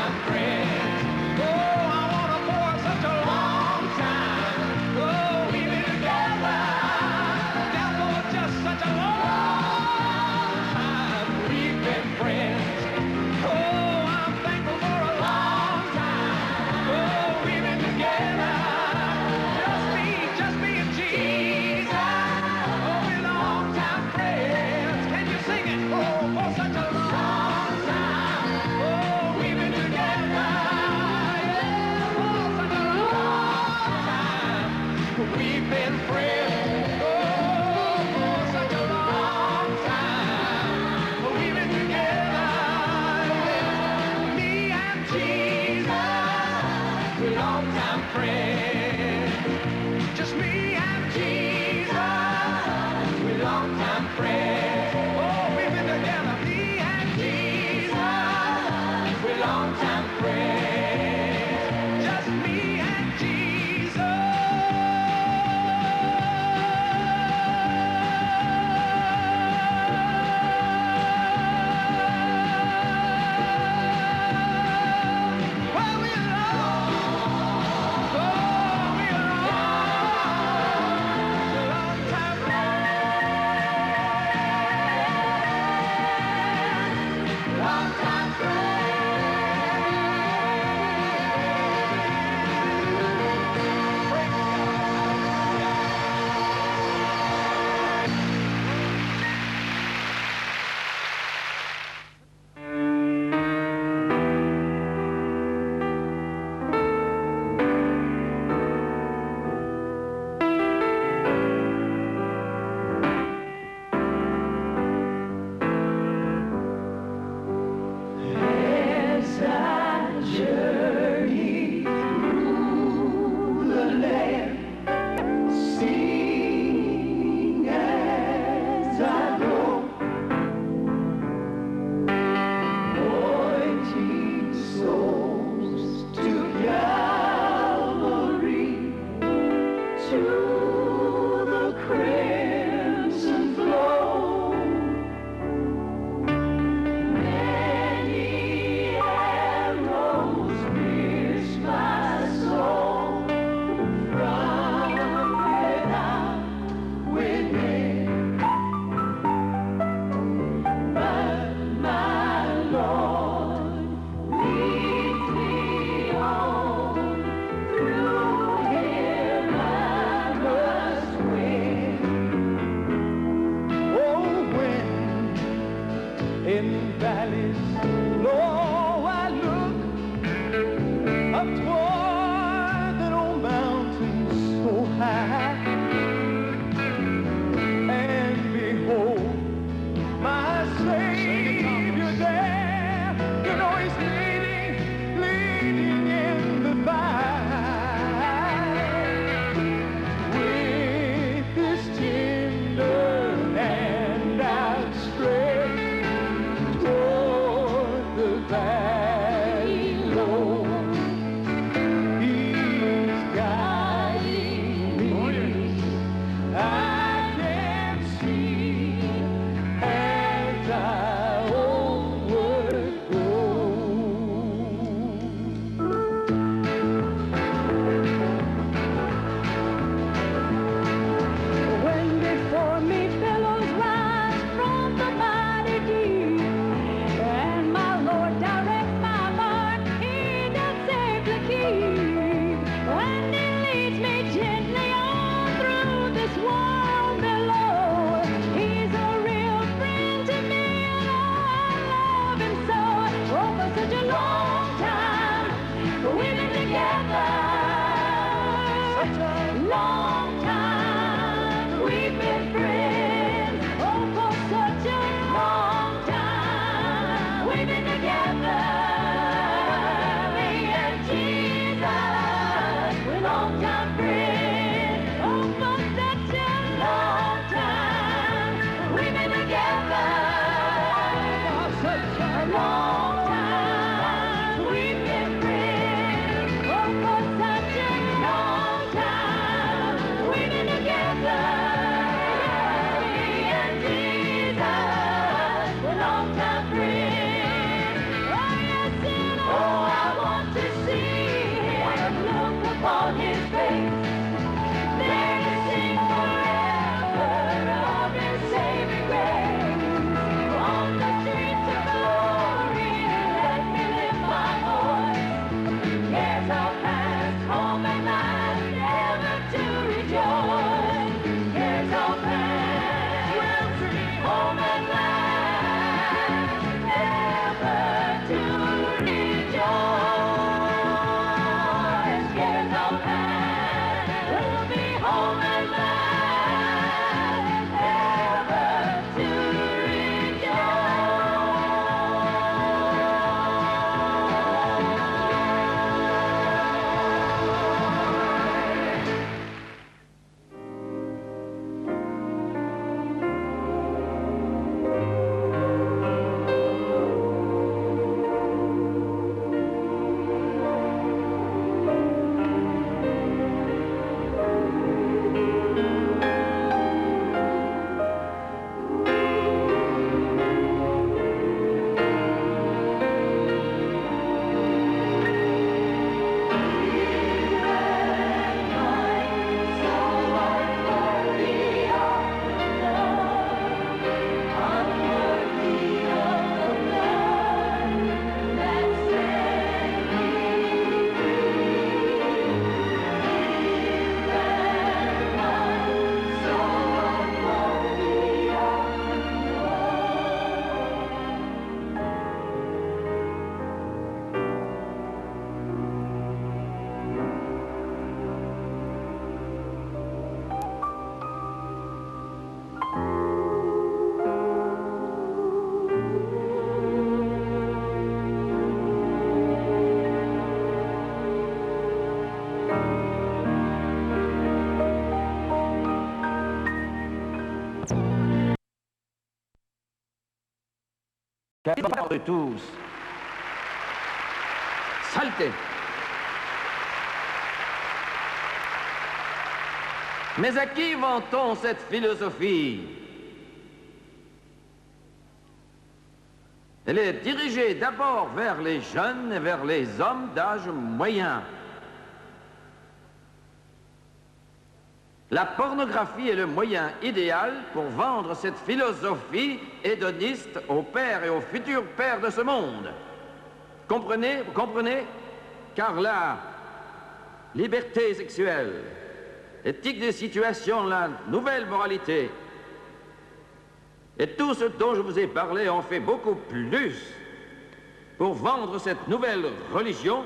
side. And behold, my Savior there, you know he's leading in the vine with his tender hand outstretched toward the valley low. He's guiding me. I can see as I onward go. When before me billows rise from the mighty deep, and my Lord directs my heart, He does safely keep. When He leads me gently on through this world below, He's a real friend to me, and I love Him so. Oh, for such a long time we've been together. Such a long time we've been friends. Oh, for such a long time we've been together. Me and Jesus, we're long-time friends. Oh, for such a long time we've been together. For such a long time we've been friends. Oh, for such a long time we've been together. Me and Jesus, we're long-time friends. Oh, yes, and oh, I want to see Him, look upon His face, there to sing forever of His saving grace. On the streets of glory, let me lift my voice. Cares all past, home and life, never to rejoice. Cares all past, home and life, never to rejoice. Cares all past, will be home and life, never to rejoice. De tous. Saleté. Mais à qui vend-on cette philosophie? Elle est dirigée d'abord vers les jeunes et vers les hommes d'âge moyen. La pornographie est le moyen idéal pour vendre cette philosophie hédoniste aux pères et aux futurs pères de ce monde. Comprenez? Vous comprenez? Car la liberté sexuelle, l'éthique des situations, la nouvelle moralité, et tout ce dont je vous ai parlé ont fait beaucoup plus pour vendre cette nouvelle religion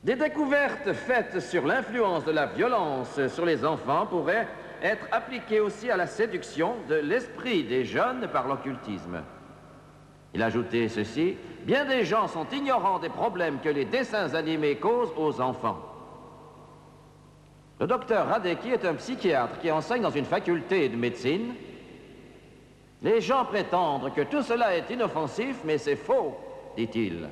Des découvertes faites sur l'influence de la violence sur les enfants pourraient être appliquées aussi à la séduction de l'esprit des jeunes par l'occultisme. Il ajoutait ceci: bien des gens sont ignorants des problèmes que les dessins animés causent aux enfants. Le docteur Radecki est un psychiatre qui enseigne dans une faculté de médecine. Les gens prétendent que tout cela est inoffensif, mais c'est faux, dit-il.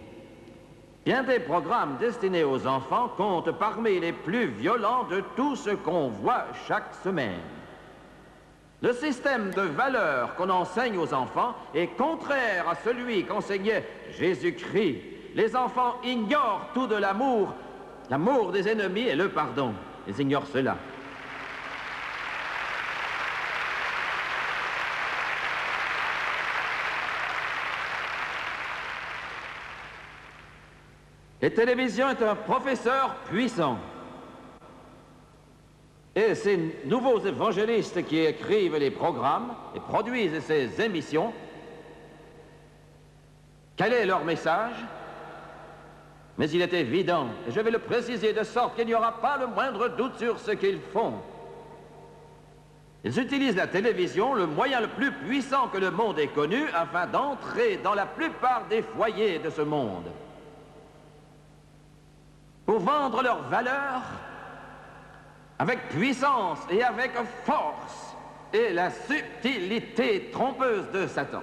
Bien des programmes destinés aux enfants comptent parmi les plus violents de tout ce qu'on voit chaque semaine. Le système de valeurs qu'on enseigne aux enfants est contraire à celui qu'enseignait Jésus-Christ. Les enfants ignorent tout de l'amour, l'amour des ennemis et le pardon. Ils ignorent cela. La télévision est un professeur puissant. Et ces nouveaux évangélistes qui écrivent les programmes et produisent ces émissions, quel est leur message? Mais il est évident, et je vais le préciser de sorte qu'il n'y aura pas le moindre doute sur ce qu'ils font. Ils utilisent la télévision, le moyen le plus puissant que le monde ait connu, afin d'entrer dans la plupart des foyers de ce monde. Pour vendre leurs valeurs avec puissance et avec force et la subtilité trompeuse de Satan.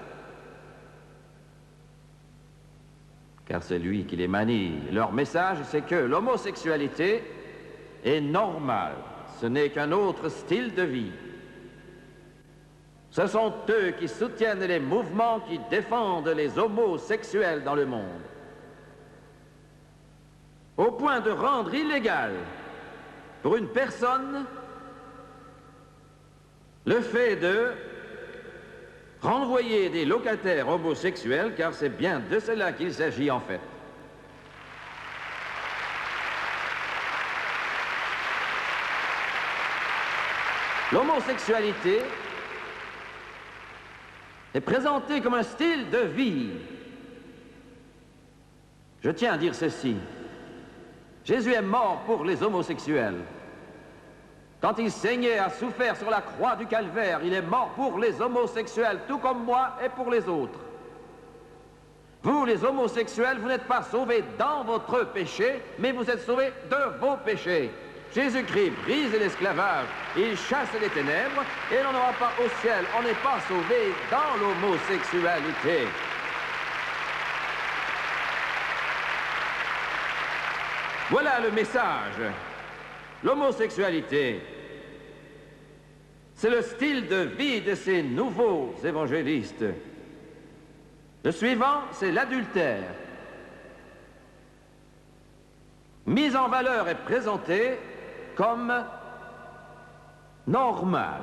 Car c'est lui qui les manie. Leur message, c'est que l'homosexualité est normale. Ce n'est qu'un autre style de vie. Ce sont eux qui soutiennent les mouvements qui défendent les homosexuels dans le monde. Au point de rendre illégal pour une personne le fait de renvoyer des locataires homosexuels, car c'est bien de cela qu'il s'agit en fait. L'homosexualité est présentée comme un style de vie. Je tiens à dire ceci. Jésus est mort pour les homosexuels. Quand il saignait, a souffert sur la croix du calvaire, il est mort pour les homosexuels, tout comme moi et pour les autres. Vous, les homosexuels, vous n'êtes pas sauvés dans votre péché, mais vous êtes sauvés de vos péchés. Jésus-Christ brise l'esclavage, il chasse les ténèbres, et l'on n'aura pas au ciel. On n'est pas sauvé dans l'homosexualité. Voilà le message. L'homosexualité, c'est le style de vie de ces nouveaux évangélistes. Le suivant, c'est l'adultère. Mis en valeur et présenté comme normal.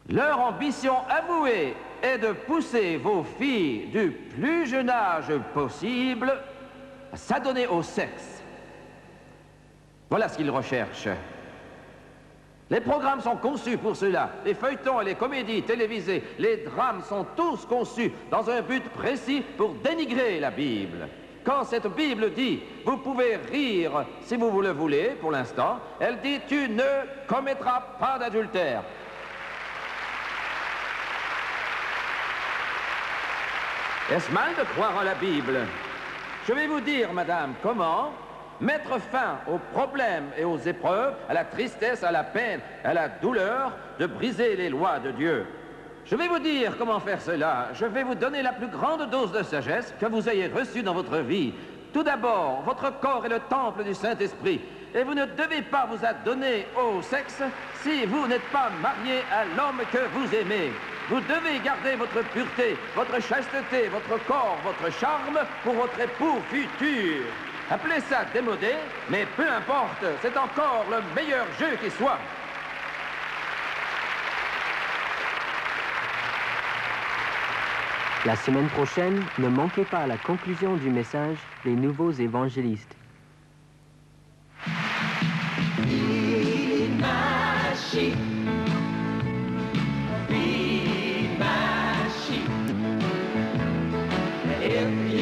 Leur ambition avouée est de pousser vos filles du plus jeune âge possible à s'adonner au sexe. Voilà ce qu'ils recherchent. Les programmes sont conçus pour cela. Les feuilletons et les comédies télévisées, les drames sont tous conçus dans un but précis pour dénigrer la Bible. Quand cette Bible dit « Vous pouvez rire si vous le voulez, pour l'instant », elle dit « Tu ne commettras pas d'adultère ». Est-ce mal de croire en la Bible? Je vais vous dire, madame, comment mettre fin aux problèmes et aux épreuves, à la tristesse, à la peine, à la douleur, de briser les lois de Dieu. Je vais vous dire comment faire cela. Je vais vous donner la plus grande dose de sagesse que vous ayez reçue dans votre vie. Tout d'abord, votre corps est le temple du Saint-Esprit. Et vous ne devez pas vous adonner au sexe si vous n'êtes pas marié à l'homme que vous aimez. Vous devez garder votre pureté, votre chasteté, votre corps, votre charme pour votre époux futur. Appelez ça démodé, mais peu importe, c'est encore le meilleur jeu qui soit. La semaine prochaine, ne manquez pas la conclusion du message des nouveaux évangélistes. Feed my sheep. Feed my sheep. If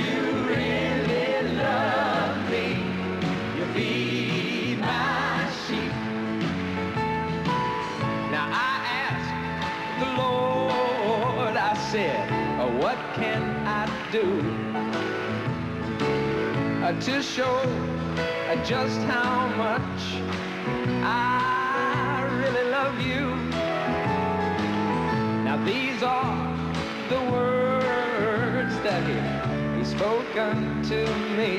can I do to show just how much I really love you? Now these are the words that he's spoken to me.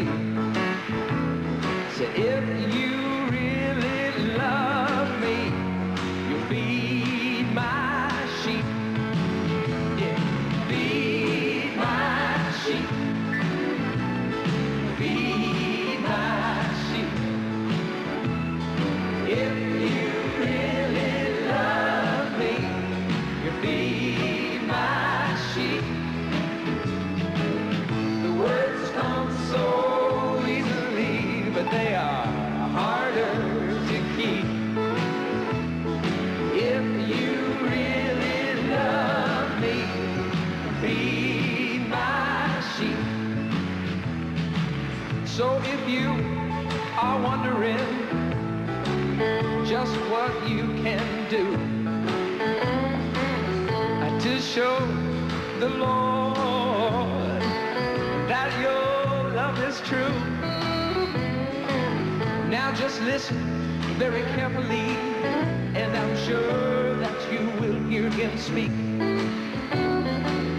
So if you really love me, you feed my sheep. Yeah, feed my sheep. Feed my sheep. If you really love me, you feed my sheep. The words come so easily, but they are harder to keep. If you really love me, feed my sheep. So if you are wondering just what you can do to show the Lord that your love is true, now just listen very carefully, and I'm sure that you will hear him speak.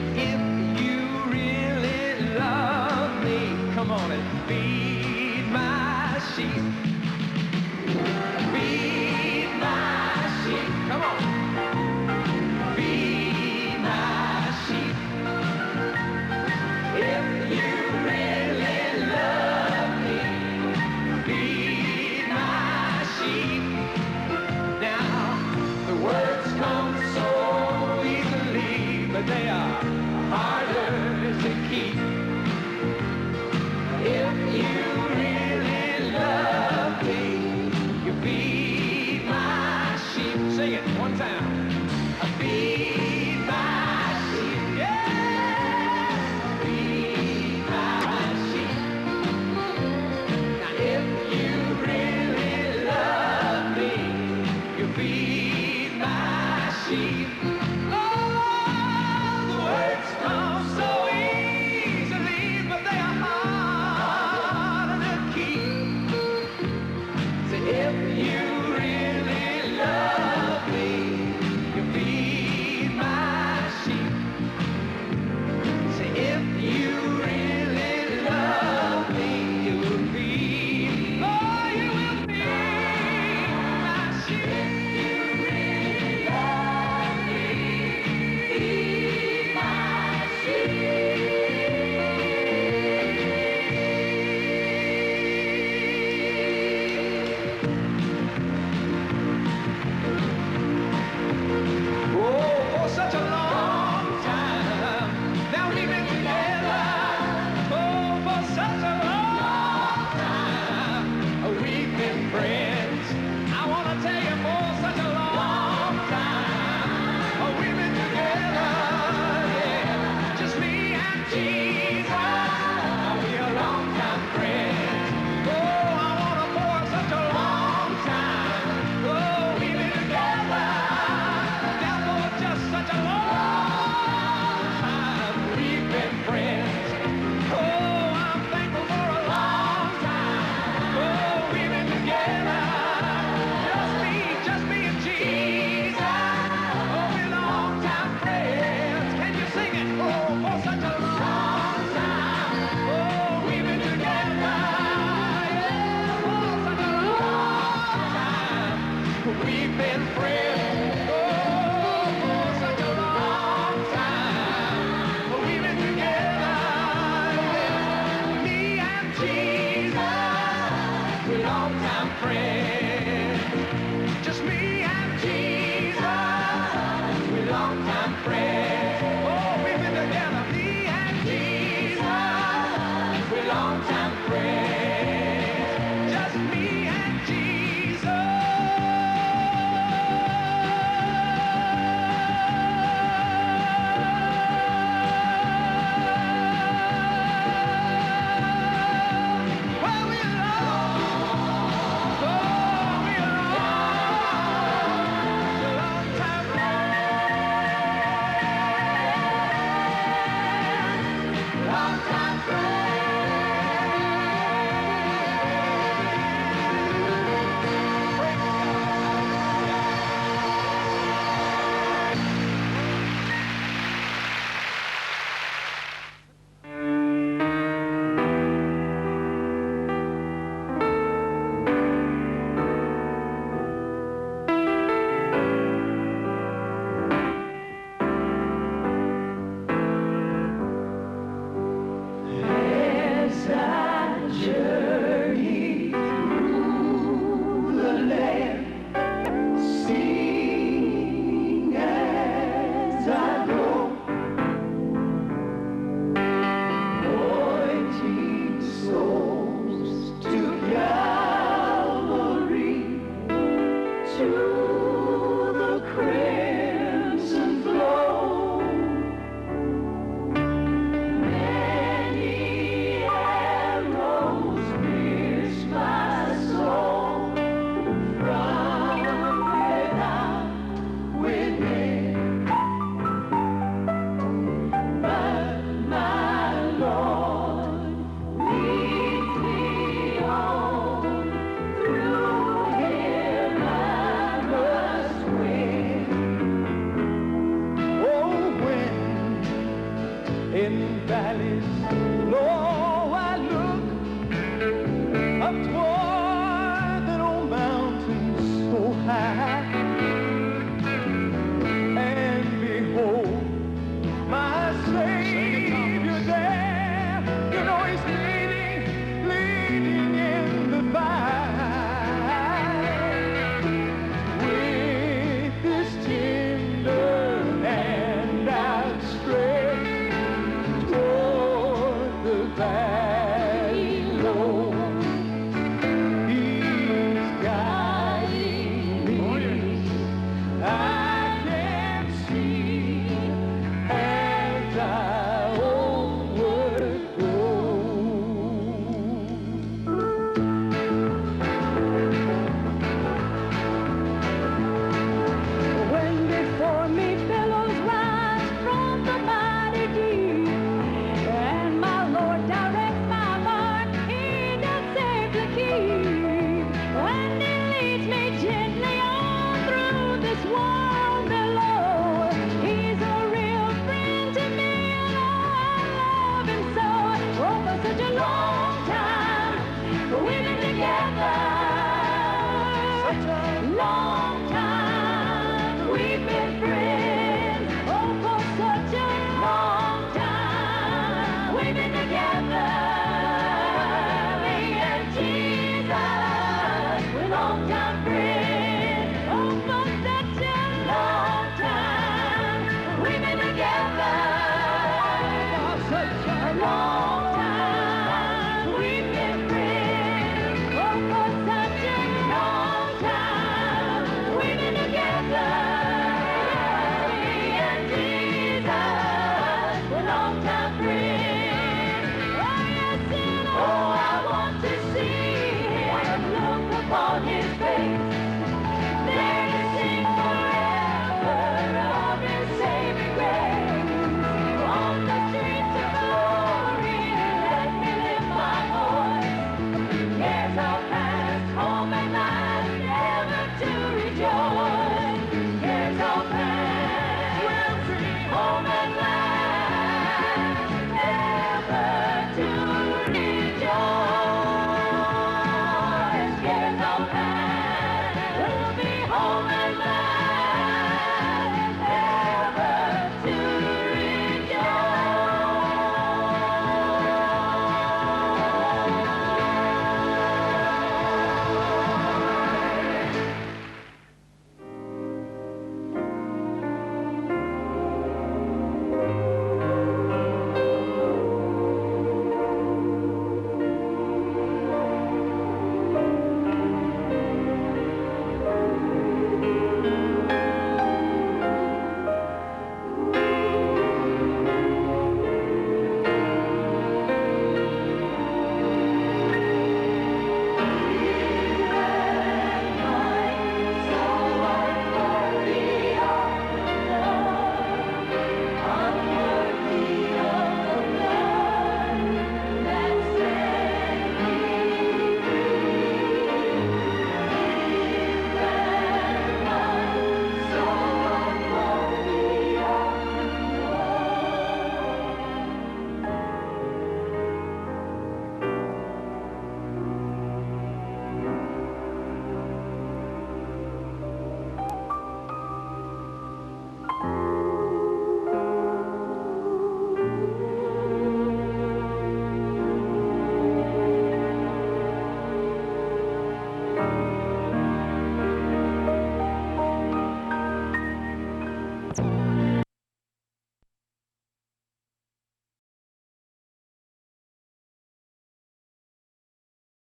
If you really love me, come on and feed my sheep.